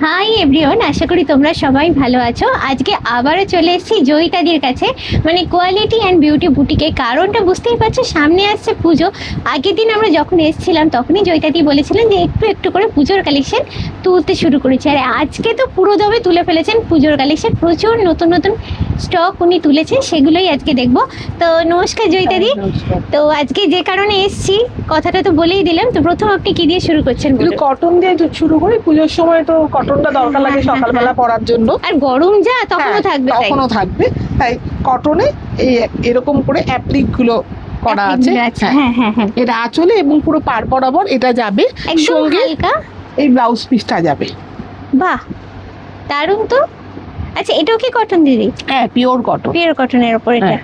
Hi everyone, আশা করি তোমরা সবাই ভালো আছো। আজকে আবারও চলে এসেছি জয়িতাদির কাছে, মানে কোয়ালিটি অ্যান্ড বিউটি বুটিকে। কারণটা বুঝতেই পারছো, সামনে আসছে পুজো। আগের দিন আমরা যখন এসেছিলাম তখনই জয়িতাদি বলেছিলেন যে একটু একটু করে পুজোর কালেকশন তুলতে শুরু করেছে, আর আজকে তো পুরো দমে তুলে ফেলেছেন পুজোর কালেকশন। প্রচুর নতুন নতুন স্টক উনি তুলেছেন, সেগুলোই আজকে দেখবো। তো নমস্কার জয়িতাদি। তো আজকে যে কারণে এসেছি কথাটা তো বলেই দিলাম, তো প্রথম আপনি কি দিয়ে শুরু করছেন? কটন দিয়ে শুরু করি, পুজোর সময় তো কটনটা দরকার লাগে সকালবেলা পরার জন্য, আর গরম যা তখনও থাকবে, তখনও থাকবে, তাই কটনে এই এরকম করে অ্যাপ্লিক গুলো করা আছে। হ্যাঁ হ্যাঁ হ্যাঁ, এটা আঁচলে এবং পুরো পার বরাবর এটা যাবে, একদম সঙ্গে হালকা। এই ব্লাউজ পিসটা যাবে। বাহ, দারুণ তো। আচ্ছা, এটাও কি কটন দিদি? হ্যাঁ, পিওর কটন, পিওর কটনের উপর এটা।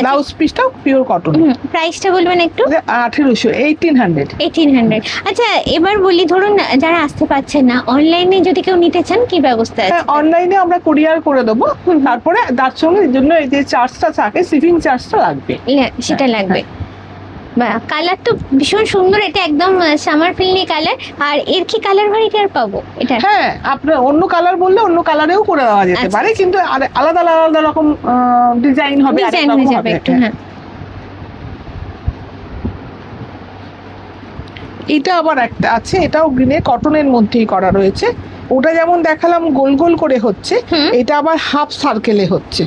ব্লাউজ পিসটাও পিওর কটন। প্রাইসটা বলবেন একটু? 1800 1800। আচ্ছা, এবার বলি, ধরুন যারা আসতে পারছেন না, অনলাইনে যদি কেউ নিতে চান কি ব্যবস্থা আছে? হ্যাঁ, অনলাইনে আমরা কুরিয়ার করে দেবো, তারপরে তার সঙ্গে এর জন্য এই যে চার্জটা থাকে, শিপিং চার্জটা লাগবে, সেটা লাগবে। বা কালার তো ভীষণ সুন্দর, এটা একদম সামার ফিল্মি কালার। আর এর কি কালার ভ্যারিটি আর পাবো এটা? হ্যাঁ, আপনার অন্য কালার বললে অন্য কালারেও করে দেওয়া যেতে পারে, কিন্তু আলাদা আলাদা রকম ডিজাইন হবে, ডিজাইন হয়ে যাবে একটু। হ্যাঁ, এটা আবার একটা আছে, এটাও গ্রিনে কটনের মধ্যেই করা রয়েছে। ওটা যেমন দেখালাম গোল গোল করে হচ্ছে, এটা আবার হাফ সার্কেলে হচ্ছে।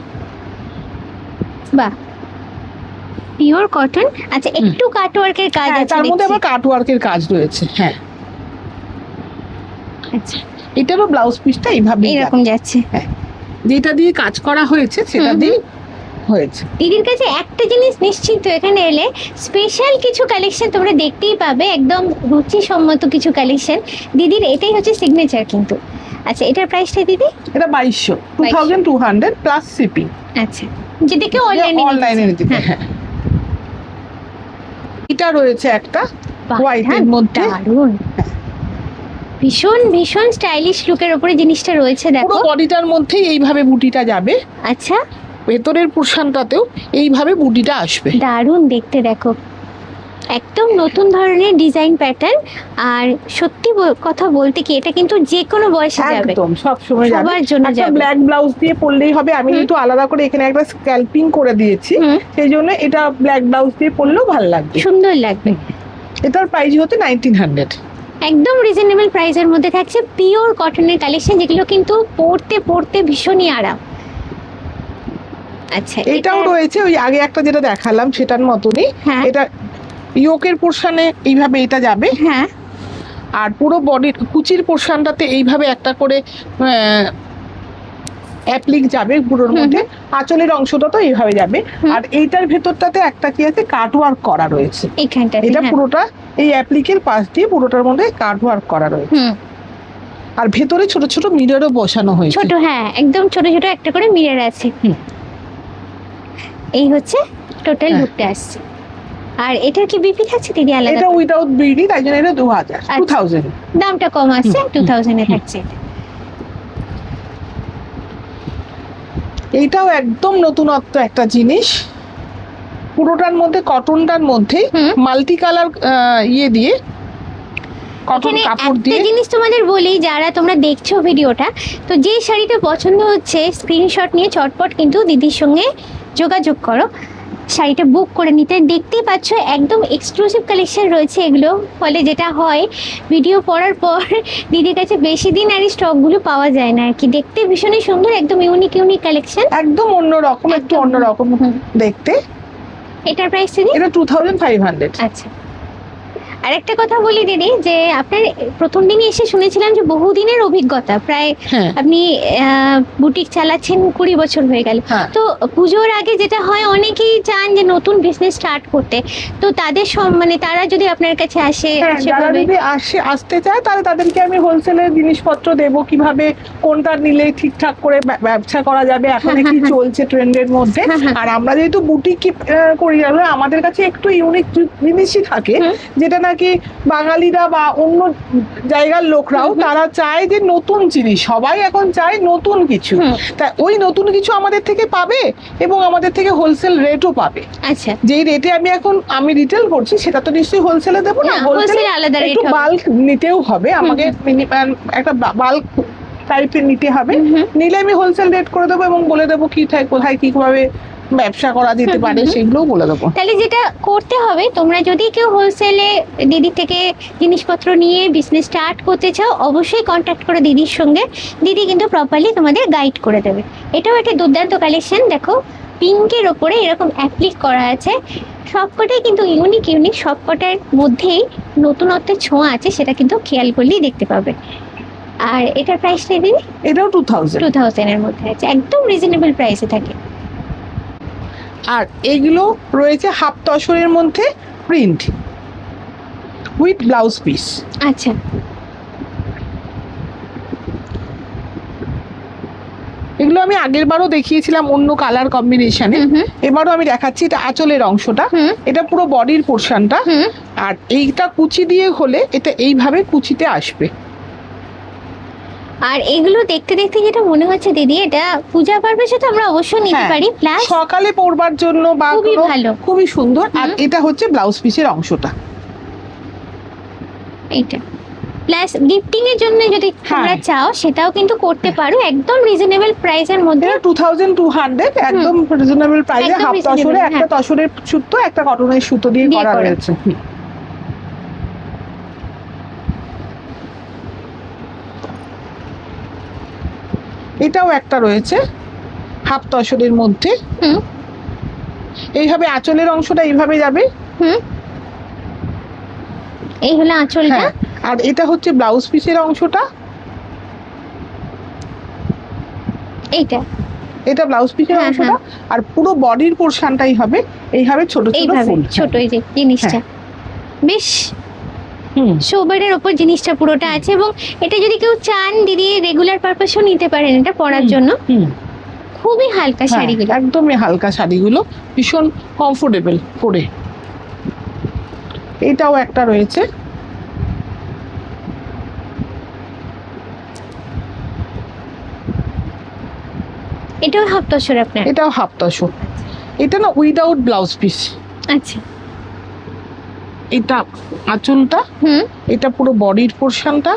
বাহ, পিওর কটন। আচ্ছা, একটু কাটওয়ার্কের কাজ আছে, তার মধ্যে আবার কাটওয়ার্কের কাজ রয়েছে। হ্যাঁ, আচ্ছা, এটারও ব্লাউজ পিসটা এইভাবে এরকম যাচ্ছে। হ্যাঁ, যেটা দিয়ে কাজ করা হয়েছে সেটা দিয়ে হয়েছে। দিদির কাছে একটা জিনিস নিশ্চিত, এখানে এলে স্পেশাল কিছু কালেকশন তোমরা দেখতেই পাবে, একদম রুচিসম্মত কিছু কালেকশন। দিদির এটাই হচ্ছে সিগনেচার কিন্তু। আচ্ছা, এটার প্রাইসটা দিদি? এটা 2200 প্লাস শিপিং। আচ্ছা, যদি কেউ অনলাইনে নিতে। হ্যাঁ, এটা রয়েছে একটা হোয়াইটের মধ্যে, দারুণ, ভীষণ ভীষণ স্টাইলিশ লুকের উপরে জিনিসটা রয়েছে। দেখো, পুরো বডিটার মধ্যেই এইভাবে বুটিটা যাবে। আচ্ছা, ভেতরের পোরশনটাতেও এইভাবে বুটিটা আসবে। দারুণ দেখতে। দেখো, একদম নতুন ধরনের ডিজাইন প্যাটার্ন। আর সত্যি কথা বলতে কি, এটা কিন্তু যে কোনো বয়সে যাবে, একদম সব সময় যাবে, সবার জন্য যাবে। ব্ল্যাক ব্লাউজ দিয়ে পরলেই হবে। আমি একটু আলাদা করে এখানে একটা স্ক্যাল্পিং করে দিয়েছি, সেই জন্য এটা ব্ল্যাক ব্লাউজ দিয়ে পরলেও ভালো লাগবে, সুন্দর লাগবে। এটার প্রাইস হতে 1900। একদম রিজনেবল প্রাইসের মধ্যে থাকছে পিওর কটনের কালেকশন, যেগুলো কিন্তু পরতে পরতে ভীষণই আরাম। আচ্ছা, এটাও রয়েছে ওই আগে একটা যেটা দেখালাম সেটার মতনই। এটা ইয়োকের পোরশনে এইভাবে এটা যাবে। হ্যাঁ, আর পুরো বডির কুচির পোরশনটাতে এইভাবে একটা করে অ্যাপ্লিক যাবে পুরোর মধ্যে। আঁচলের অংশটা তো এইভাবে যাবে। আর এইটার ভেতরটাতে একটা কি আছে, কাটওয়ার্ক করা রয়েছে এইখানটা। এটা পুরোটা এই অ্যাপ্লিকের পাশ দিয়ে পুরোটার মধ্যে কাটওয়ার্ক করা রয়েছে। আর ভেতরে ছোট ছোট মিররও বসানো হয়েছে, ছোট, হ্যাঁ একদম ছোট ছোট একটা করে মিরর আছে। এই হচ্ছে টোটাল লুকটা আসছে। আর এটার কি বিপি থাকছে দিদি আলাদা? এটা উইদাউট বিডি, তাই জন্য এটা 2000। দামটা কম আসছে, 2000 এ থাকছে। এইটাও একদম নতুনত্ব একটা জিনিস, পুরোটার মধ্যে কটনটার মধ্যে মাল্টি কালার ইয়ে দিয়ে কটন কাপড় দিয়ে। একটা জিনিস তোমাদের বলি, যারা তোমরা দেখছো ভিডিওটা, তো যে শাড়িটা পছন্দ হচ্ছে স্ক্রিনশট নিয়ে চটপট কিন্তু দিদির সঙ্গে যোগাযোগ করো, শাড়িটা বুক করে নিতে। দেখতেই পাচ্ছ একদম এক্সক্লুসিভ কালেকশন রয়েছে এগুলো। ফলে যেটা হয়, ভিডিও পড়ার পর দিদির কাছে বেশি দিন আর স্টকগুলো পাওয়া যায় না আর কি। দেখতে ভীষণই সুন্দর, একদম ইউনিক ইউনিক কালেকশন, একদম অন্যরকম, একটু অন্যরকম দেখতে। এটার প্রাইস দিদি? এটা 2500। আচ্ছা, আর একটা কথা বলি দিদি, যে আপনার প্রথম দিনই এসে শুনেছিলাম যে বহুদিনের অভিজ্ঞতা, প্রায় আপনি বুটিক চালাচ্ছেন 20 বছর হয়ে গেল। তো পুজোর আগে যেটা হয়, অনেকেই চান যে নতুন বিজনেস স্টার্ট করতে, তো তাদের মানে তারা যদি আপনার কাছে আসে, যারা যদি আসতে চায় তাহলে তাদেরকে আমি হোলসেলের জিনিসপত্র দেব, কিভাবে কোনটা নিলে ঠিকঠাক করে ব্যবসা করা যাবে, এখন কি চলছে ট্রেন্ডের মধ্যে। আর আমরা যেহেতু বুটিক করি, আমাদের কাছে একটু ইউনিক জিনিসই থাকে, যেটা নাকি বাঙালিরা বা অন্য জায়গার লোকরাও তারা চায় যে নতুন জিনিস, সবাই এখন চায় নতুন কিছু। তাই ওই নতুন কিছু আমাদের থেকে পাবে এবং আমাদের থেকে হোলসেল রেটও পাবে। আচ্ছা, যেই রেটে আমি রিটেল করছি সেটা তো নিশ্চয়ই হোলসেলে দেবো না, হোলসেলে আলাদা রেট, একটু বাল্ক নিতেও হবে আমাকে, মিনিমাম একটা বাল্ক টাইপের নিতে হবে। নিলে আমি হোলসেল রেট করে দেবো এবং বলে দেবো কোথায় কিভাবে ব্যবসা করা যেতে পারে সেগুলোও বলে দেবো। তাহলে যেটা করতে হবে, তোমরা যদি কেউ হোলসেলে দিদির থেকে জিনিসপত্র নিয়ে বিজনেস স্টার্ট করতে চাও, অবশ্যই কন্ট্যাক্ট করে দিদির সঙ্গে। দিদি কিন্তু প্রপারলি তোমাদের গাইড করে দেবে। এটাও একটা দুর্দান্ত কালেকশন। দেখো, পিঙ্কের ওপরে এরকম অ্যাপ্লিক করা আছে। সবকটাই কিন্তু ইউনিক, সবকটার মধ্যেই নতুনত্বের ছোঁয়া আছে, সেটা কিন্তু খেয়াল করলেই দেখতে পাবে। আর এটার প্রাইস দিদি? এটাও 2000 এর মধ্যে আছে, একদম রিজনেবল প্রাইসে থাকে। আর এগুলো রয়েছে হাফ তসরের মধ্যে প্রিন্ট উইথ ব্লাউজ পিস। আচ্ছা, এগুলো আমি আগের বারও দেখিয়েছিলাম অন্য কালার কম্বিনেশনে, এবারও আমি দেখাচ্ছি। এটা আঁচলের অংশটা, এটা পুরো বডির পোর্শনটা। আর এইটা কুচি দিয়ে হলে এটা এইভাবে কুচিতে আসবে। আর এগুলো দেখতে দেখতে যেটা মনে হচ্ছে দিদি, এটা পূজা পার্বণে তো আমরা অবশ্যই নিতে পারি, প্লাস সকালে পরবার জন্য বা খুবই ভালো, খুবই সুন্দর। আর এটা হচ্ছে ব্লাউজ পিসের অংশটা, এইটা প্লাস গিফটিং এর জন্য যদি তোমরা চাও সেটাও কিন্তু করতে পারো, একদম রিজনেবল প্রাইসের মধ্যে। 2200 একদম রিজনেবল প্রাইসে। হাফ তসরে একটা তসরের সুতো, একটা কটনের সুতো দিয়ে করা রয়েছে। এটাও একটা রয়েছে হাফ তসরের মধ্যে। এইভাবে আঁচলের অংশটা এইভাবে যাবে। এই হলো আঁচলটা। আর এটা হচ্ছে ব্লাউজ পিসের অংশটা, এটা ব্লাউজ পিসের অংশটা। আর পুরো বডির পোরশনটাই হবে এইভাবে ছোট ছোট ফুল, ছোট এই যে জিনিসটা বেশ সোবারের ওপর জিনিসটা পুরোটা আছে। এবং এটা যদি কেউ চান দিদি রেগুলার পারপাসও নিতে পারেন এটা পরার জন্য। খুবই হালকা শাড়িগুলো, একদমই হালকা শাড়িগুলো, ভীষণ কমফোর্টেবল পরে। এটাও একটা রয়েছে, এটাও হাফ তসর আপনার? এটাও হাফ তসর। এটা না উইদাউট ব্লাউজ পিস। আচ্ছা, এটা আঁচলটা, এটা পুরো বডির পোরশনটা,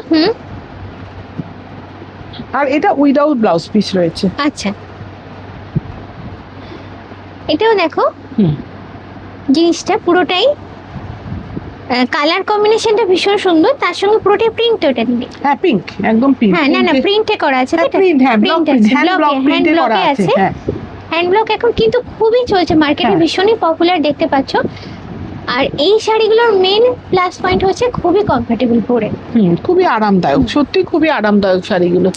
আর এটা উইদাউট ব্লাউজ পিস রয়েছে। আচ্ছা, এটাও দেখো জিনিসটা পুরোটাই কালার কম্বিনেশনটা ভীষণ সুন্দর, তার সঙ্গে পুরোটাই প্রিন্ট। ওটা দিদি পিঙ্ক, একদম পিঙ্ক। না প্রিন্টে করা আছে, ব্লকে আছে। হ্যান্ড ব্লক এখন কিন্তু খুবই চলছে মার্কেটে, ভীষণই পপুলার দেখতে পাচ্ছ। আর এই শাড়িগুলোর মেন প্লাস পয়েন্ট হচ্ছে খুবই কমফোর্টেবল পরে, খুবই আরামদায়ক, সত্যি খুবই আরামদায়ক শাড়িগুলো।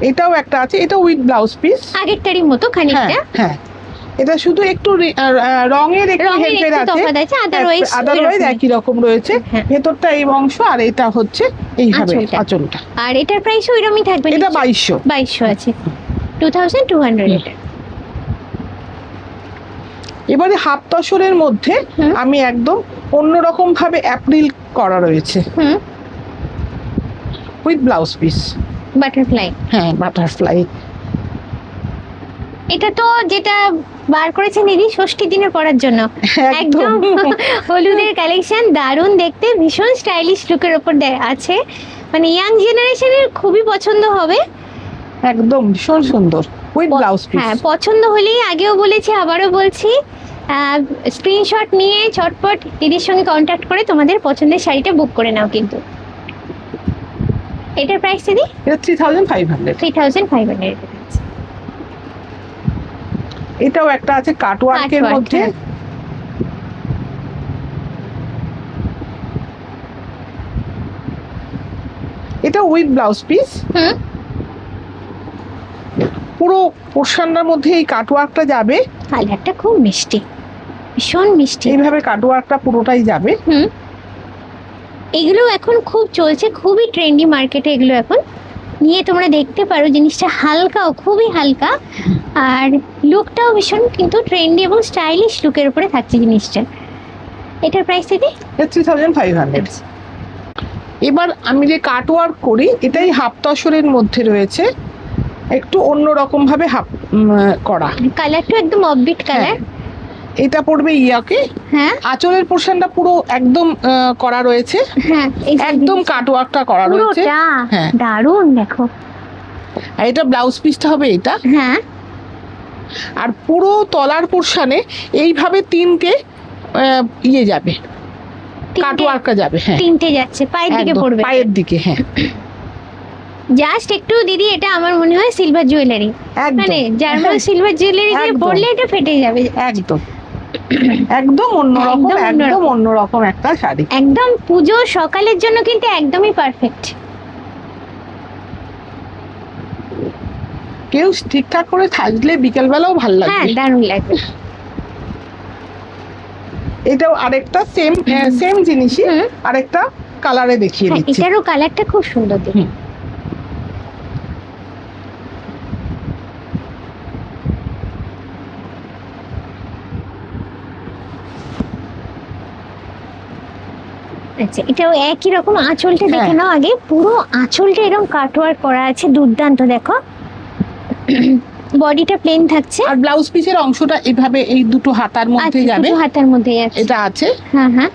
এটাও একটা আছে, এটা উইথ ব্লাউজ পিস, আগেরটারই মতো খানিকটা। এটা শুধু একটু রঙের একটু হেরফের আছে, আদারওয়াইজ একই রকম রয়েছে। ভেতরটা এই অংশ, আর এটা হচ্ছে এইভাবে আঁচলটা। আর এটার প্রাইসও এরকমই থাকবে? এটা 2200 আছে, 2200 এটা। এবারে হাফ তসরের মধ্যে আমি একদম অন্যরকম ভাবে অ্যাপ্রিল করা রয়েছে with blouse piece, butterfly. Butterfly. এটা তো যেটা বার করেছেন দিদি ষষ্ঠী দিনে পরার জন্য, একদম হলুদের কালেকশন, দারুণ দেখতে, ভীষণ স্টাইলিশ লুকের উপর আছে। মানে ইয়াং জেনারেশনের খুবই পছন্দ হবে, একদম ভীষণ সুন্দর উইথ ব্লাউজ পিস। পছন্দ হলেই আগেও বলেছি আবারও বলছি, স্ক্রিনশট নিয়ে চটপট দিদির সঙ্গে কন্ট্যাক্ট করে তোমাদের পছন্দের শাড়িটা বুক করে নাও। কিন্তু এটার প্রাইস দিদি? এটা 3500। এটাও একটা আছে কাটওয়ার্কের মধ্যে, এটা উইথ ব্লাউজ পিস। পুরো পোরশনটার মধ্যে এই কাটওয়ার্কটা যাবে। কালারটা খুব মিষ্টি, ভীষণ মিষ্টি, এইভাবে কাটওয়ার্কটা পুরোটাই যাবে। এগুলো এখন খুব চলছে, খুবই ট্রেন্ডি মার্কেটে। এগুলো এখন নিয়ে তোমরা দেখতে পারো, জিনিসটা হালকাও, খুবই হালকা, আর লুকটাও ভীষণ কিন্তু ট্রেন্ডি এবং স্টাইলিশ লুকের উপরে থাকছে জিনিসটা। এটার প্রাইস দিদি? 3500। এবার আমি যে কাটওয়ার্ক করি, এটাই হাফ তসরের মধ্যে রয়েছে, একটু অন্যরকম ভাবে করা। কালারটা একদম অফবিট কালার। এটা পড়বে ইয়াকে। হ্যাঁ আঁচলের পোর্শনটা পুরো একদম করা রয়েছে, হ্যাঁ একদম কাটওয়ার্কটা করা রয়েছে। পুরোটা হ্যাঁ। দারুণ দেখো। আর এটা ব্লাউজ পিসটা হবে এটা। হ্যাঁ আর পুরো তলার পোর্শনে এইভাবে তিনটে ইয়ে যাবে, কাটওয়ার্কটা যাবে। হ্যাঁ তিনটে যাচ্ছে পায়ের দিকে একদম, পড়বে। পায়ের দিকে। হ্যাঁ জাস্ট একটু দিদি এটা আমার মনে হয় সিলভার জুয়েলারি, একদম। মানে জার্মান সিলভার জুয়েলারি দিয়ে একদম। পরলে এটা ফেটে যাবে। একদম একদম অন্যরকম, একদম একদম অন্যরকম একটা শাড়ি। একদম পুজো সকালের জন্য কিন্তু একদমই পারফেক্ট। কেউ ঠিকঠাক করে থাকলে বিকেলবেলাও ভালো হ্যাঁ লাগবে। দারুণ লাগবে। এটাও আরেকটা সেম জিনিসই, হুম। আরেকটা কালারে দেখিয়ে হ্যাঁ দিচ্ছি। এটারও কালারটা খুব সুন্দর দেখে। হুম। আচ্ছা এটাও একই রকম। আঁচলটা দেখে হ্যাঁ। নাও আগে, পুরো আঁচলটা এরকম কাটওয়ার্ক করা আছে, দুর্দান্ত দেখো। বডিটা প্লেন থাকছে। আর ব্লাউজ পিসের অংশটা এইভাবে এই দুটো হাতার মধ্যে আচ্ছা যাবে, দুটো হাতের মধ্যে আছে। এটা আছে। হ্যাঁ হ্যাঁ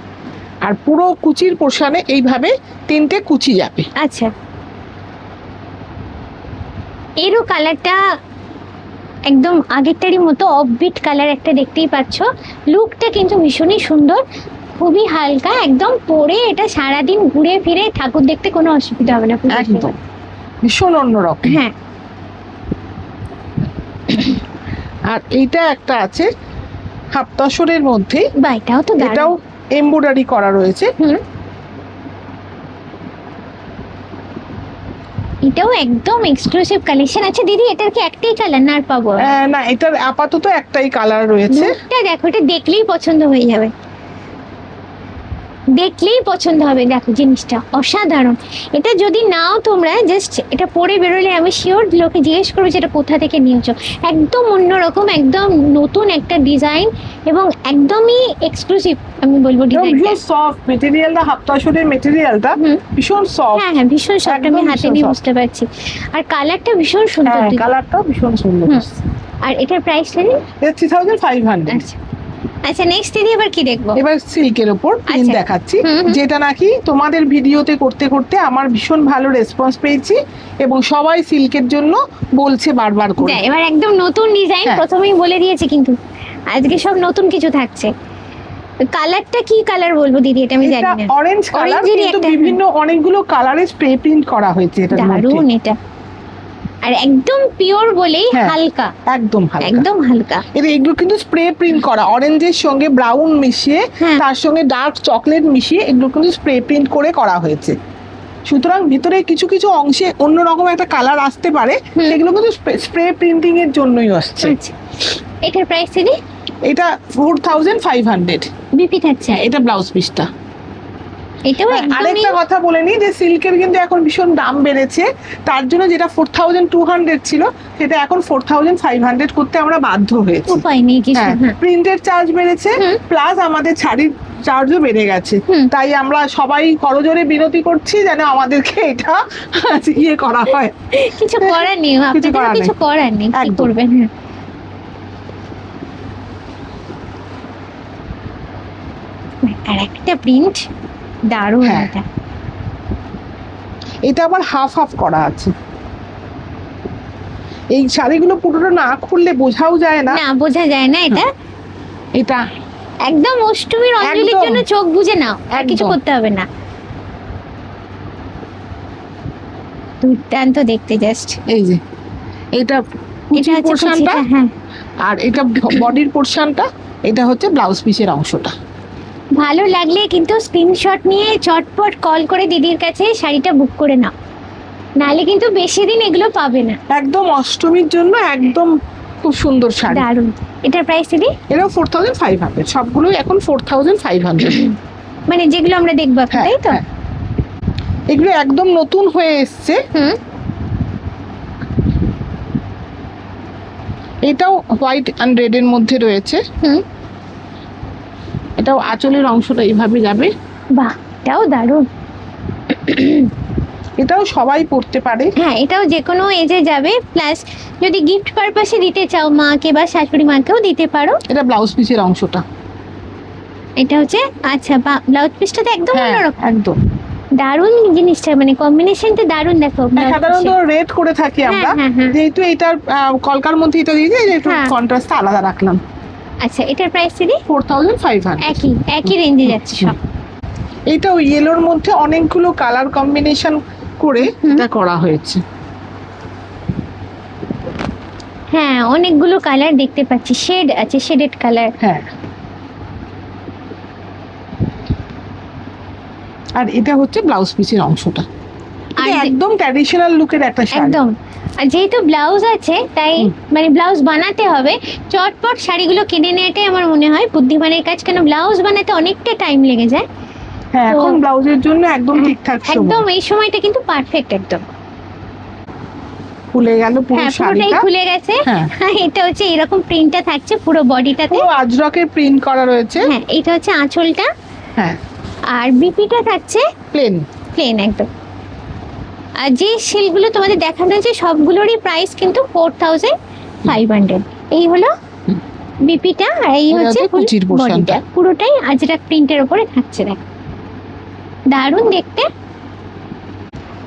আর পুরো কুচির পোর্শনে এইভাবে তিনটে কুচি যাবে। আচ্ছা। এরও কালারটা একদম আগেরটারই মতো অফবিট কালার একটা, দেখতেই পাচ্ছ। লুকটা কিন্তু ভীষণই সুন্দর, খুবই হালকা, একদম পরে এটা সারাদিন ঘুরে ফিরে ঠাকুর দেখতে কোনো অসুবিধা হবে না পুজোর একদম সময়। ভীষণ অন্যরকম। হ্যাঁ আর এইটা একটা আছে হাফ তসরের মধ্যে, বা এটাও তো দারুণ। এটাও এমব্রয়ডারি করা রয়েছে। হুম এটাও একদম এক্সক্লুসিভ কালেকশন আছে দিদি। এটার কি একটাই কালার না আর পাবো? না, এটার আপাতত একটাই কালার রয়েছে। লুকটা দেখো, এটা দেখলেই পছন্দ হয়ে যাবে, দেখলেই পছন্দ হবে। দেখো জিনিসটা অসাধারণ। এটা যদি নাও তোমরা, জাস্ট এটা পরে বেরোলে আমি শিওর লোকে জিজ্ঞেস করবে যে এটা কোথা থেকে নিয়েছো। একদম অন্যরকম, একদম নতুন একটা ডিজাইন এবং একদমই এক্সক্লুসিভ আমি বলবো ডিজাইনটা। ভীষণ সফট মেটেরিয়ালটা, হাফ তসরের মেটেরিয়ালটা হুম। ভীষণ সফট। হ্যাঁ হ্যাঁ ভীষণ সফট, আমি একদম হাতে ভীষণ নিয়ে soft। বুঝতে পারছি। আর কালারটা ভীষণ সুন্দর হ্যাঁ দিদি। কালারটাও ভীষণ সুন্দর। হুম। আর এটার প্রাইস জানি? এটা 3500। আচ্ছা আচ্ছা নেক্সট দিদি এবার কি দেখবো? এবার সিল্কের ওপর প্রিন্ট আচ্ছা। দেখাচ্ছি, হুম, হুম। যেটা নাকি তোমাদের ভিডিওতে করতে করতে আমার ভীষণ ভালো রেসপন্স পেয়েছি এবং সবাই সিল্কের জন্য বলছে বারবার করে। যা, এবার একদম নতুন ডিজাইন, হ্যাঁ। প্রথমেই বলে দিয়েছি কিন্তু আজকে সব নতুন কিছু থাকছে। কালারটা কি কালার বলবো দিদি এটা আমি জানি এটা না। অরেঞ্জ কালার, অরেঞ্জেরই কিন্তু একটা, বিভিন্ন অনেকগুলো কালারে স্প্রে প্রিন্ট করা হয়েছে এটার মধ্যে। দারুণ এটা। আর একদম পিওর বলেই হ্যাঁ। হালকা, একদম হালকা। একদম হালকা। এগুলো কিন্তু স্প্রে প্রিন্ট করা, অরেঞ্জের সঙ্গে ব্রাউন মিশিয়ে, হ্যাঁ। তার সঙ্গে ডার্ক চকলেট মিশিয়ে এগুলো কিন্তু স্প্রে প্রিন্ট করে করা হয়েছে। সুতরাং ভিতরে কিছু কিছু অংশে অন্যরকম একটা কালার আসতে পারে, হুম। সেগুলো কিন্তু স্প্রে প্রিন্টিং এর জন্যই আসছে। আচ্ছা এটার প্রাইস দিদি? এটা 4500। বিপি থাকছে। এটা ব্লাউজ পিসটা। এটাও একদমই আরেকটা কথা বলে নিই যে সিল্কের কিন্তু এখন ভীষণ দাম বেড়েছে, তার জন্য যেটা 4200 ছিল সেটা এখন 4500 করতে আমরা বাধ্য হয়েছি। উপায় নেই কিছু। হ্যাঁ, হ্যাঁ প্রিন্টের চার্জ বেড়েছে, হুম। প্লাস আমাদের শাড়ির চার্জও বেড়ে গেছে। হুম। তাই আমরা সবাই করজোরে বিনতি করছি যেন আমাদেরকে এটা ইয়ে করা হয়। কিছু করার নেই, আপনাদের করার কিছু নেই। করার নেই, কি একদম। করবেন। হ্যাঁ আর একটা প্রিন্ট দারুণ হ্যাঁ। এটা। এটা আবার হাফ হাফ করা আছে। এই শাড়িগুলো পুরোটা না খুললে বোঝাও যায় না। না বোঝা যায় না এটা। এটা একদম অষ্টমীর অঞ্জলির একদম। জন্য চোখ বুজে নাও, আর কিছু একদম। করতে হবে না। দুর্দান্ত দেখতে জাস্ট। এই যে এটা কুচির হচ্ছে পোর্শনটা, কুচিটা, হ্যাঁ। আর এটা বডির পোর্শনটা, এটা হচ্ছে ব্লাউজ পিসের অংশটা। ভালো লাগলে কিন্তু স্ক্রিনশট নিয়ে চটপট কল করে দিদির কাছে শাড়িটা বুক করে নাও, নাহলে কিন্তু বেশি দিন এগুলো পাবে না। একদম অষ্টমীর জন্য একদম খুব সুন্দর শাড়ি। দারুণ। এটার প্রাইস দিদি? এটাও 4500, সবগুলোই এখন 4500। মানে যেগুলো আমরা দেখবো এখন, হ্যাঁ, তাই তো? হ্যাঁ। এগুলো একদম নতুন হয়ে এসছে। হুম। এটাও হোয়াইট অ্যান্ড রেড এর মধ্যে রয়েছে। হুম। এটাও আঁচলের অংশটা এইভাবে যাবে। বাহ এটাও দারুণ। এটাও সবাই পরতে পারে। হ্যাঁ, এটাও যে কোনো এজে যাবে, প্লাস যদি গিফট পারপাসে দিতে চাও মাকে বা শাশুড়ি মাকেও দিতে পারো। এটা ব্লাউজ পিসের অংশটা। এটা হচ্ছে আচ্ছা, ব্লাউজ পিসটা তো একদম হ্যাঁ অন্যরকম। একদম দারুণ জিনিসটা, মানে কম্বিনেশনটা দারুণ। দেখো সাধারণত রেড করে থাকি আমরা, যেহেতু এটার কলকার মধ্যে এটা দিয়ে দিই, একটু কন্ট্রাস্টটা আলাদা রাখলাম। আচ্ছা, এটার প্রাইস দিদি 4500। একই রেঞ্জে যাচ্ছে সব। এটা ওই ইয়েলোর মধ্যে অনেকগুলো কালার কম্বিনেশন করে এটা করা হয়েছে। হ্যাঁ, অনেকগুলো কালার দেখতে পাচ্ছি, শেড আছে, শেডেড কালার। হ্যাঁ, আর এটা হচ্ছে ব্লাউজ পিসের অংশটা। এটা একদম ট্র্যাডিশনাল লুকের একটা শাড়ি। একদম। আর যেহেতু ব্লাউজ আছে তাই মানে ব্লাউজ বানাতে হবে, চটপট শাড়িগুলো কিনে নেওয়াটাই আমার মনে হয় বুদ্ধিমানের কাজ, কেন ব্লাউজ বানাতে অনেকটা টাইম লেগে যায়। হ্যাঁ, এখন ব্লাউজের জন্য একদম ঠিকঠাক সময়। একদম এই সময়টা কিন্তু পারফেক্ট একদম। খুলে গেল পুরো শাড়িটা, পুরোটাই খুলে গেছে। এটা হচ্ছে এরকম প্রিন্টটা থাকছে পুরো বডিটাতে, পুরো আজরকের প্রিন্ট করা রয়েছে। হ্যাঁ, এটা হচ্ছে আঁচলটা। হ্যাঁ, আর বিপিটা থাকছে প্লেন একদম। আর যে শিলগুলো তোমাদের দেখানো হয়েছে সবগুলোরই প্রাইস কিন্তু 4500। এই হলো বিপিটা, আর এই হচ্ছে কুচির পোরশনটা, পুরোটাই আজরাক প্রিন্টের উপরে থাকছে। দেখ দারুণ দেখতে।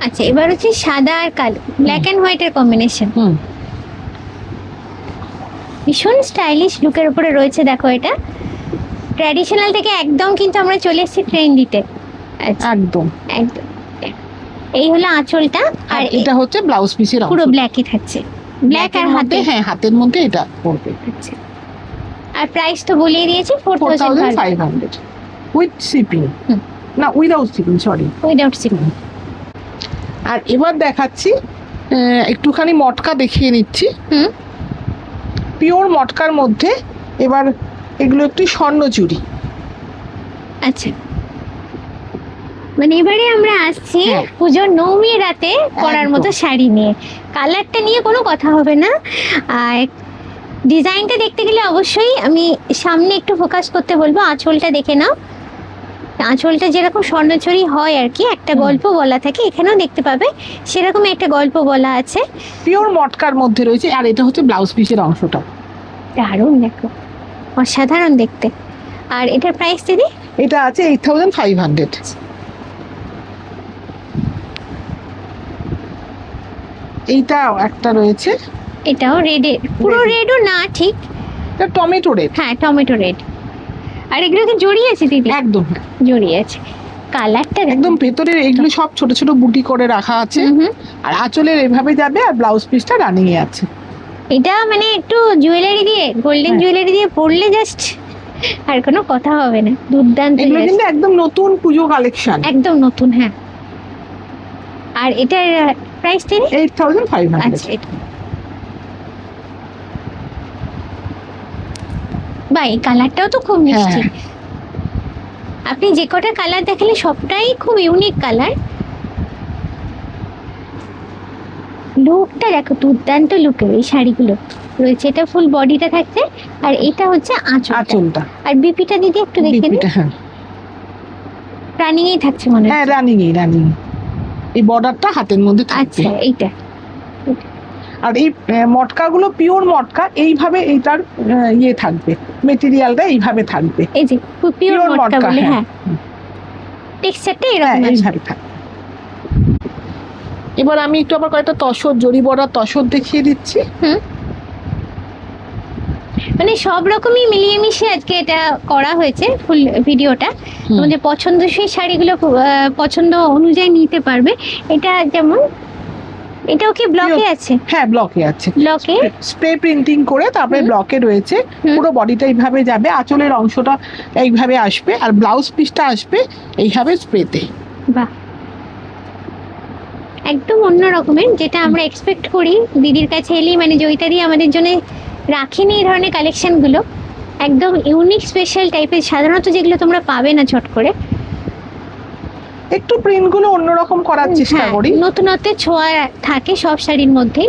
আচ্ছা, এবার হচ্ছে সাদা আর কালো, ব্ল্যাক এন্ড হোয়াইটের কম্বিনেশন, ভীষণ স্টাইলিশ লুকের উপরে রয়েছে। দেখো এটা ট্র্যাডিশনাল থেকে একদম কিন্তু আমরা চলে এসেছি ট্রেন্ডিতে। একদম একদম। এই হলো আঁচলটা, আর এটা হচ্ছে ব্লাউজ পিসের অংশ, পুরো ব্ল্যাকই থাকছে, ব্ল্যাক আর হাতে। হ্যাঁ, হাতের মধ্যে এটা পড়বে। আচ্ছা, আর প্রাইস তো বলিয়ে দিয়েছি 4500 উইথ শিপিং, না without shipping, sorry without shipping. আর এবার দেখাচ্ছি একটুখানি মটকা দেখিয়ে নিচ্ছি। পিওর মটকার মধ্যে এবার এগুলো একটু স্বর্ণচুরি। আচ্ছা, মানে এবারে আমরা আসছি পুজোর নবমী রাতে পরার মতো শাড়ি নিয়ে। কালারটা নিয়ে কোনো কথা হবে না, আর ডিজাইনটা দেখতে গেলে অবশ্যই আমি সামনে একটু ফোকাস করতে বলবো। আঁচলটা দেখে নাও, আঁচলটা যেরকম স্বর্ণচুরি হয় আর কি, একটা গল্প বলা থাকে, এখানেও দেখতে পাবে সেরকম একটা গল্প বলা আছে। পিওর মটকার মধ্যে রয়েছে, আর এটা হচ্ছে ব্লাউজ পিসের অংশটা। দারুণ, দেখো অসাধারণ দেখতে। আর এটার প্রাইস দিদি? এটা আছে 8500। এইটাও একটা রয়েছে, এটাও রেড, পুরো রেডও না ঠিক, এটা টমেটো রেড। হ্যাঁ, টমেটো রেড। আর এগুলো কি জড়িয়ে আছে দিদি? একদম জড়িয়ে আছে। কালারটা একদম ভেতরের এগুলো সব ছোট ছোট বুটি করে রাখা আছে, আর আঁচলের এভাবে যাবে, আর ব্লাউজ পিসটা রানিং এ আছে। এটা মানে একটু জুয়েলারি দিয়ে, গোল্ডেন জুয়েলারি দিয়ে পরলে জাস্ট আর কোনো কথা হবে না, দুর্দান্ত। এগুলো কিন্তু একদম নতুন পুজো কালেকশন, একদম নতুন। হ্যাঁ, আর এটার প্রাইস দিন 8500। আচ্ছা, বাই, কালারটাও তো খুব মিষ্টি। আপনি যে কটা কালার দেখালে সবটাই খুব ইউনিক কালার। লুকটা দেখো, দুর্দান্ত লুকের এই শাড়িগুলো রয়েছে। এটা ফুল বডিটা থাকছে, আর এটা হচ্ছে আঁচলটা। আর বিপিটা দিদি একটু দেখে নিন, রানিং এই থাকছে মনে হয়। হ্যাঁ, রানিং এই বর্ডারটা হাতের মধ্যে থাকছে। আচ্ছা, এইটা। আর এই মটকাগুলো পিওর মটকা, এইভাবে এইটার ইয়ে থাকবে, মেটেরিয়ালটা এইভাবে থাকবে। এই যে পিওর মটকা বলে, হ্যাঁ, টেক্সচারটা এরকম এইভাবে থাকবে। এবার আমি একটু আবার কয়েকটা তসর, জরি বড়া তসর দেখিয়ে দিচ্ছি। মানে সব রকমই মিলিয়ে মিশিয়ে আজকে এটা করা হয়েছে ফুল ভিডিওটা। তোমাদের পছন্দসই শাড়িগুলো পছন্দ অনুযায়ী নিতে পারবে। এটা যেমন, এটাও কি ব্লকে আছে? হ্যাঁ, ব্লকে আছে, ব্লকে স্প্রে প্রিন্টিং করে তারপরে ব্লকে রয়েছে। পুরো বডিটা এইভাবে যাবে, আঁচলের অংশটা এইভাবে আসবে, আর ব্লাউজ পিসটা আসবে এইভাবে স্প্রেতে। বাহ, একদম অন্য রকমের, যেটা আমরা এক্সপেক্ট করি দিদির কাছে এলেই। মানে জয়িতাদি আমাদের জন্য রাখেনি এই ধরনের কালেকশনগুলো, একদম ইউনিক স্পেশাল টাইপের, সাধারণত যেগুলো তোমরা পাবে না ছট করে। একটু প্রিন্টগুলো অন্যরকম করার চেষ্টা করি, নতুনত্বের ছোঁয়া থাকে সব শাড়ির মধ্যে।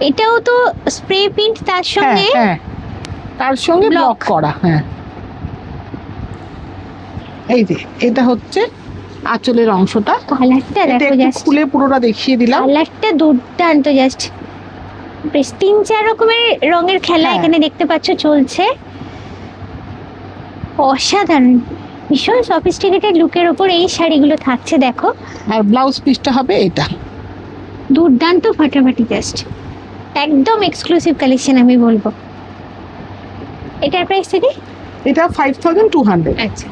এটাও তো স্প্রে প্রিন্ট, তার সঙ্গে ব্লক করা। হ্যাঁ, এই যে এটা হচ্ছে আঁচলের অংশটা। কালারটা এটা দেখো একটু জাস্ট, খুলে পুরোটা দেখিয়ে দিলাম। কালারটা দুর্দান্ত জাস্ট। বেশ 3-4 রকমের রঙের খেলা হ্যাঁ। এখানে দেখতে পাচ্ছ চলছে, অসাধারণ, ভীষণ সফিস্টিকেটেড লুকের ওপর এই শাড়িগুলো থাকছে দেখো। আর ব্লাউজ পিসটা হবে এটা। দুর্দান্ত ফাটাফাটি জাস্ট, একদম এক্সক্লুসিভ কালেকশন আমি বলবো। এটার প্রাইস থেকে এটা 5200। আচ্ছা,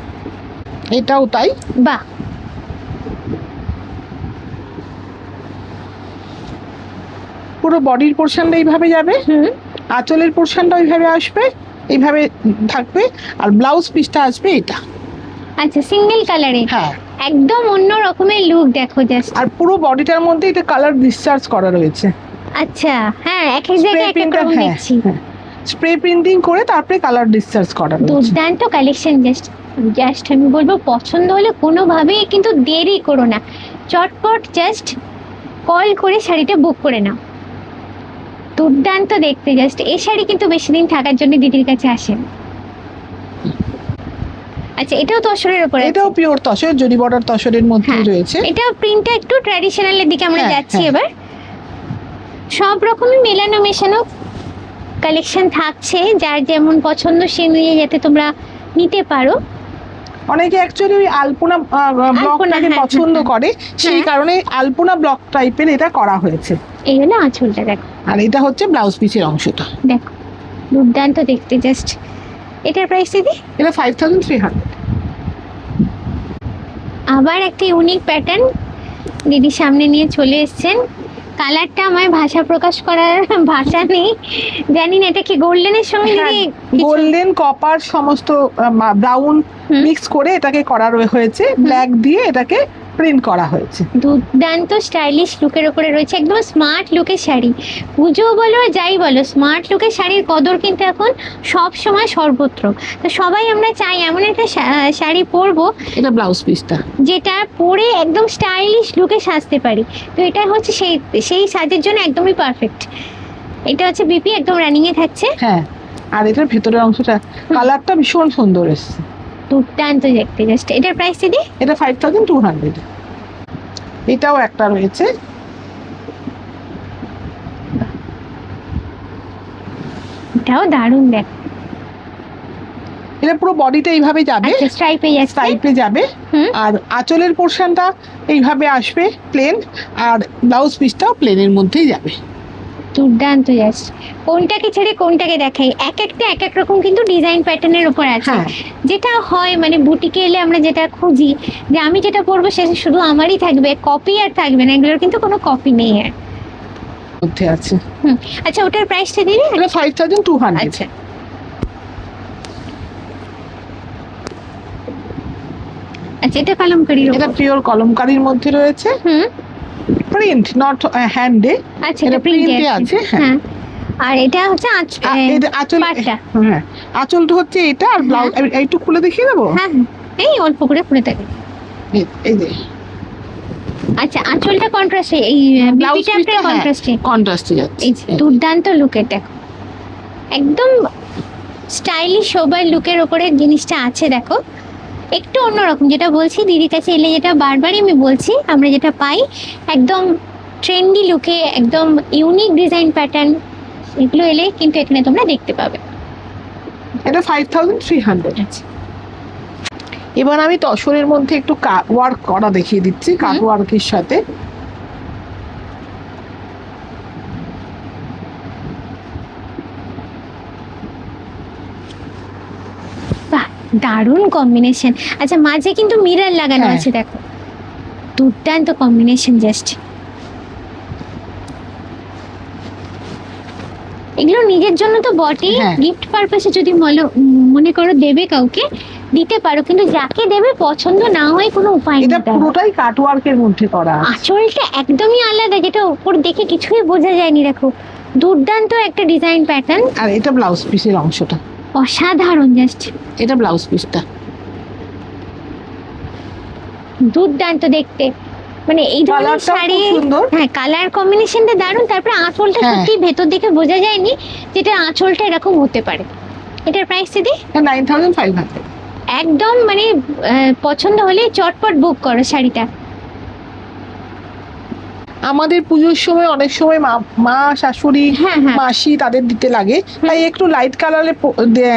এটাও তাই। বাহ, পুরো বডির পোর্শনটা এইভাবে যাবে, আঁচলের পোর্শনটা ওইভাবে আসবে, এইভাবে থাকবে। আর ব্লাউজ পিসটা আসবে এটা। আচ্ছা, সিঙ্গেল কালারে হ্যাঁ, একদম অন্য রকমের লুক দেখো জাস্ট। আর পুরো বডিটার মধ্যে এটা কালার ডিসচার্জ করা রয়েছে। আচ্ছা, হ্যাঁ, এক এক জায়গায় এক এক রকম দেখছি। স্প্রে প্রিন্টিং করে তারপরে কালার ডিসচার্জ করা রয়েছে। দুর্দান্ত কালেকশন জাস্ট, জাস্ট আমি বলবো পছন্দ হলে কোনোভাবেই কিন্তু দেরি করো না, চটপট জাস্ট কল করে শাড়িটা বুক করে নাও। দুর্দান্ত দেখতে জাস্ট, এই শাড়ি কিন্তু বেশি দিন থাকার জন্য দিদির কাছে আসেন। আচ্ছা, এটাও তসরের উপর আছে? এটাও পিওর তসর, জরি বর্ডার তসরের মধ্যে হ্যাঁ, রয়েছে। এটা প্রিন্টটা একটু ট্র্যাডিশনালের দিকে আমরা হ্যাঁ, যাচ্ছি হ্যাঁ। এবার। সব রকমই মেলানো মেশানো কালেকশন থাকছে, যার যেমন পছন্দ সে নিয়ে যাতে তোমরা নিতে পারো। অনেকে অ্যাকচুয়ালি ওই আলপনা ব্লকটাকে হ্যাঁ, পছন্দ হ্যাঁ, করে, সেই হ্যাঁ। কারণে আলপনা ব্লক টাইপের এটা করা হয়েছে। এই হলো আঁচলটা দেখো, আর এটা হচ্ছে ব্লাউজ পিসের অংশটা। দেখো দুর্দান্ত দেখতে জাস্ট। এটার প্রাইস দিদি? এটা 5300। আবার একটা ইউনিক প্যাটার্ন দিদি সামনে নিয়ে চলে এসেছেন। কালারটা আমায় ভাষা প্রকাশ করার ভাষা নেই, জানি না এটা কি গোল্ডেনের সঙ্গে দিদি কিছু- গোল্ডেন কপার সমস্ত ব্রাউন হুম। মিক্স করে এটাকে করা হয়েছে, ব্ল্যাক দিয়ে এটাকে প্রিন্ট করা হয়েছে। দুর্দান্ত স্টাইলিশ লুকের ওপরে রয়েছে, একদম স্মার্ট লুকের শাড়ি। পুজো বলো আর যাই বলো, স্মার্ট লুকের শাড়ির কদর কিন্তু এখন সব সময় সর্বত্র। তো সবাই আমরা চাই এমন একটা শাড়ি পরবো এটা ব্লাউজ পিসটা, যেটা পরে একদম স্টাইলিশ লুকে সাজতে পারি। তো এটা হচ্ছে সেই সেই সাজের জন্য একদমই পারফেক্ট। এটা হচ্ছে বিপি, একদম রানিং এ থাকছে। হ্যাঁ। আর এটার ভেতরের অংশটা কালারটা ভীষণ সুন্দর এসেছে। দুর্দান্ত দেখতে জাস্ট। এটার প্রাইস দিদি? এটা 5200। এটাও একটা রয়েছে। এটাও দারুণ দেখ, এটা পুরো বডিটা এইভাবে যাবে, আচ্ছা স্ট্রাইপে যাচ্ছে। স্ট্রাইপে যাবে। হুম। আর আঁচলের পোর্শনটা এইভাবে আসবে প্লেন, আর ব্লাউজ পিসটাও প্লেনের মধ্যেই যাবে। দুর্দান্ত জাস্ট, কোনটাকে ছেড়ে কোনটাকে দেখাই, এক একটা এক এক রকম কিন্তু ডিজাইন প্যাটার্নের উপর আছে। হ্যাঁ। যেটা হয় মানে বুটিকে এলে আমরা যেটা খুঁজি যে আমি যেটা পরবো সেটা শুধু আমারই থাকবে, কপি আর থাকবে না, এগুলোর কিন্তু কোনো কপি নেই আর। মধ্যে আছে। আচ্ছা, ওটার প্রাইসটা দিদি? এটা 5200। আচ্ছা, আচ্ছা, এটা কলমকারীর এটা উপর। পিওর কলমকারীর মধ্যে রয়েছে, হুম। Print not হ্যান্ডে। আচ্ছা, এটা এটা প্রিন্টে প্রিন্টে আছে। আছে। হ্যাঁ। হ্যাঁ, আর এটা হচ্ছে এটা আঁচল, পাটটা। হ্যাঁ আঁচলটা হচ্ছে এটা। আর ব্লাউজ একটু খুলে দেখিয়ে দেবো। হ্যাঁ, এই অল্প করে খুলে থাকে। এই যে আচ্ছা, আঁচলটা কন্ট্রাস্টে, এই ব্লাউজ বিপিটা পিসটা কন্ট্রাস্টে। কন্ট্রাস্টে যাচ্ছে। এই যে দুর্দান্ত লুকের দেখো, একদম স্টাইলিশ সোবার লুকের ওপরে জিনিসটা আছে দেখো। একটু অন্যরকম, যেটা বলছি দিদির কাছে এলে যেটা বারবারই আমি বলছি, আমরা যেটা পাই একদম ট্রেন্ডি লুকে, একদম ইউনিক ডিজাইন প্যাটার্ন, এগুলো এলে কিন্তু এখানে তোমরা দেখতে পাবে। এটা 5300। আচ্ছা, এবার আমি তসরের মধ্যে একটু ওয়ার্ক করা দেখিয়ে দিচ্ছি, কাট ওয়ার্কের সাথে। বাহ, দারুণ কম্বিনেশন। আচ্ছা, মাঝে কিন্তু মিরর লাগানো হ্যাঁ। আছে দেখো, দুর্দান্ত কম্বিনেশন জাস্ট। এগুলো নিজের জন্য তো বটেই, হ্যাঁ। গিফট পারপাসে যদি মনে করো দেবে কাউকে, দিতে পারো, কিন্তু যাকে দেবে পছন্দ না হয় কোনো উপায় এটা নেই তার। পুরোটাই কাট ওয়ার্কের মধ্যে করা আছে। আঁচলটা একদমই আলাদা, যেটা উপর দেখে কিছুই বোঝা যায়নি দেখো, দুর্দান্ত একটা ডিজাইন প্যাটার্ন। আর এটা ব্লাউজ পিসের অংশটা, অসাধারণ জাস্ট, এটা ব্লাউজ পিসটা। দুর্দান্ত দেখতে, মানে এই ধরনের কালারটাও খুব শাড়ি। সুন্দর। হ্যাঁ, কালার কম্বিনেশনটা দারুণ। তারপরে আঁচলটা হ্যাঁ। সত্যি ভেতর দিকে বোঝা যায়নি যেটা আঁচলটা এরকম হতে পারে। এটার প্রাইস দিদি? 9500। একদম মানে পছন্দ হলে চটপট বুক করো শাড়িটা। আমাদের পুজোর সময় অনেক সময় মা শাশুড়ি হ্যাঁ, হ্যাঁ। মাসি তাদের দিতে লাগে, তাই একটু লাইট কালারে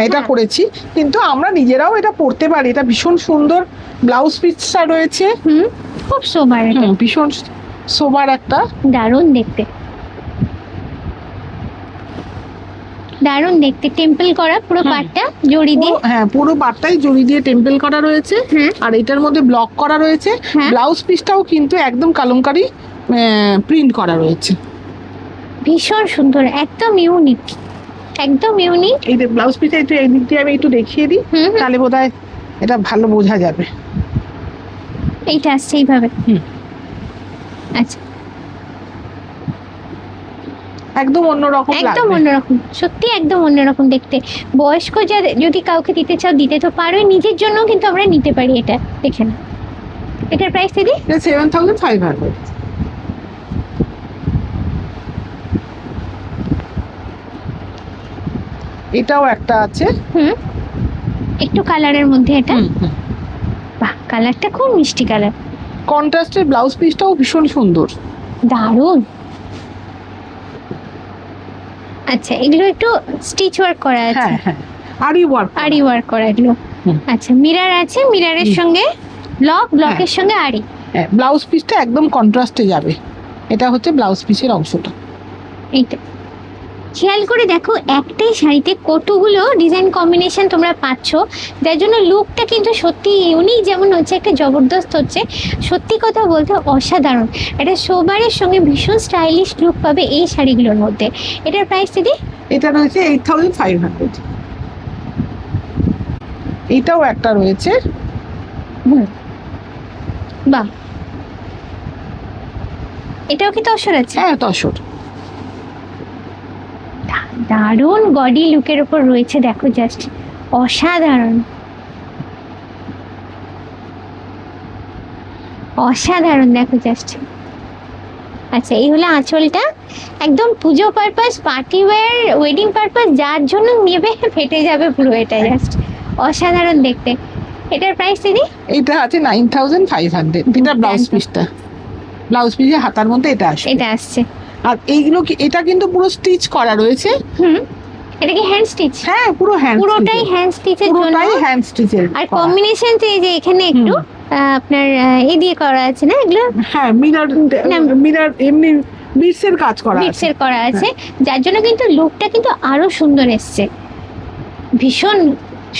এটা হ্যাঁ। করেছি, কিন্তু আমরা নিজেরাও এটা পরতে পারি। এটা ভীষণ সুন্দর ব্লাউজ পিসটা রয়েছে, খুব সোবার এটা, ভীষণ সোবার একটা, দারুণ দেখতে, দারুণ দেখতে। টেম্পল করা পুরো পাটটা জড়ি দিয়ে, হ্যাঁ পুরো পাটটাই জড়ি দিয়ে টেম্পল করা রয়েছে। হ্যাঁ। আর এটার মধ্যে ব্লক করা রয়েছে। হ্যাঁ। ব্লাউজ পিসটাও কিন্তু একদম কালমকারি প্রিন্ট করা রয়েছে। ভীষণ সুন্দর, একদম ইউনিক, একদম ইউনিক। এই যে ব্লাউজ পিসটা একটু এই দিক দিয়ে আমি একটু দেখিয়ে দিই, তাহলে বোধহয় এটা ভালো বোঝা যাবে। এইটা আসছে এইভাবে। আচ্ছা, একদম অন্যরকম, একদম অন্যরকম, সত্যি একদম অন্যরকম দেখতে। বয়স্ক যদি কাউকে দিতে চাও দিতে তো পারোই, নিজের জন্য কিন্তু আমরা নিতে পারি। এটা দেখে না, এটার প্রাইস দিদি 7,500। এটাও একটা আছে, একটু কালারের মধ্যে এটা। বাহ, কালারটা খুব মিষ্টি কালার। কন্ট্রাস্টের ব্লাউজ পিসটাও ভীষণ সুন্দর, দারুণ। আচ্ছা, এগুলো একটু স্টিচ ওয়ার্ক করা আছে। হ্যাঁ হ্যাঁ, আরি ওয়ার্ক করা এগুলো। আচ্ছা, মিরর আছে, মিররের সঙ্গে ব্লকের সঙ্গে আরি। হ্যাঁ, ব্লাউজ পিসটা একদম কন্ট্রাস্টে যাবে। এটা হচ্ছে ব্লাউজ পিসের অংশটা। এইটা খেয়াল করে দেখো, একটাই শাড়িতে কতগুলো ডিজাইন কম্বিনেশন তোমরা পাচ্ছ, যার জন্য লুকটা কিন্তু সত্যি ইউনিক যেমন হচ্ছে, একটা জবরদস্ত হচ্ছে। সত্যি কথা বলতে অসাধারণ, এটা সোবারের সঙ্গে ভীষণ স্টাইলিশ লুক পাবে এই শাড়িগুলোর মধ্যে। এটার প্রাইস দিদি? এটা রয়েছে 8,500। এটাও একটা রয়েছে। বাহ, এটাও কি তসর আছে? হ্যাঁ, তসর। দারুণ গডি লুকের উপর রয়েছে, দেখো জাস্ট অসাধারণ, অসাধারণ, দেখো জাস্ট। আচ্ছা, এই হলো আঁচলটা, একদম পুজো purpose, party wear, wedding purpose, যার জন্য নেবে ফেটে যাবে পুরো। এটা জাস্ট অসাধারণ দেখতে। এটার প্রাইস দিদি? এটা আছে 9,500। এটা ব্লাউজ পিসটা, ব্লাউজ পিসের হাতার মধ্যে এটা আসে, এটা আসছে। আর এইগুলো কি, এটা কিন্তু পুরো স্টিচ করা রয়েছে। এটা কি হ্যান্ড স্টিচ? হ্যাঁ, পুরোটাই হ্যান্ড স্টিচের জন্য, পুরোটাই হ্যান্ড স্টিচের। আর কম্বিনেশন এই যে এখানে একটু আপনার এই দিয়ে করা আছে না এগুলো? হ্যাঁ, মিরর এমনি বিটসের কাজ করা আছে, বিটসের করা আছে, যার জন্য কিন্তু লুকটা কিন্তু আরো সুন্দর এসছে, ভীষণ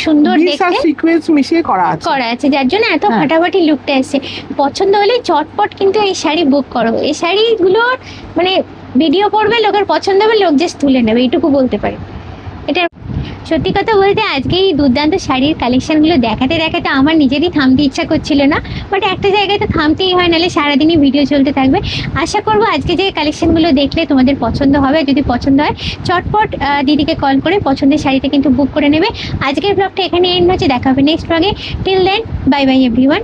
সুন্দর দেখতে, সিকোয়েন্স মিশিয়ে করা আছে, যার জন্য এত ফাটাফাটি লুকটা এসছে। পছন্দ হলে চটপট কিন্তু এই শাড়ি বুক করো। এই শাড়িগুলোর মানে ভিডিও করবে, লোকের পছন্দ হবে, লোক জাস্ট তুলে নেবে, এইটুকু বলতে পারি। এটা সত্যি কথা বলতে আজকে এই দুর্দান্ত শাড়ির কালেকশনগুলো দেখাতে দেখাতে আমার নিজেরই থামতে ইচ্ছা করছিল না, বাট একটা জায়গায় তো থামতেই হয়, নাহলে সারাদিনই ভিডিও চলতে থাকবে। আশা করবো আজকে যে কালেকশনগুলো দেখলে তোমাদের পছন্দ হবে। যদি পছন্দ হয় চটপট দিদিকে কল করে পছন্দের শাড়িটা কিন্তু বুক করে নেবে। আজকের ব্লগটা এখানে এন্ড হচ্ছে, দেখা হবে নেক্সট ব্লগে। Till then, bye bye everyone.